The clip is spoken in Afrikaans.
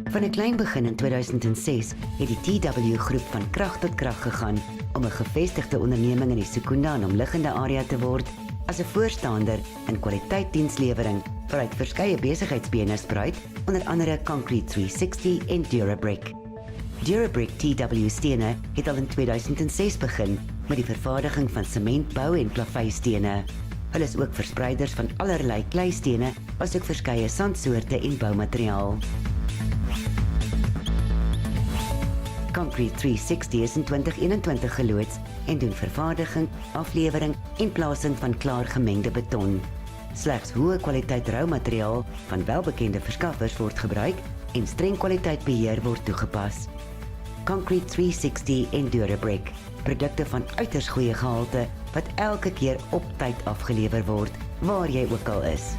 Van 'n klein begin in 2006 het die TW groep van krag tot krag gegaan om 'n gevestigde onderneming in die Secunda en omliggende area te word as 'n voorstander in kwaliteitsdienslewering waaruit verskeie besigheidsbene spruit, onder andere Concrete 360 en Durabrick. Durabrick TW stene het al in 2006 begin met die vervaardiging van sementbou en plaveistene. Hulle is ook verspreiders van allerlei kleistene, asook verskeie sandsoorte en boumateriaal. Concrete 360 is in 2021 geloods en doen vervaardiging, aflewering en plasing van klaar gemengde beton. Slegs hoë kwaliteit roumateriaal van welbekende verskaffers word gebruik en streng kwaliteitbeheer word toegepas. Concrete 360 en Durabrick, produkte van uiters goeie gehalte wat elke keer op tyd afgelewer word, waar jy ook al is.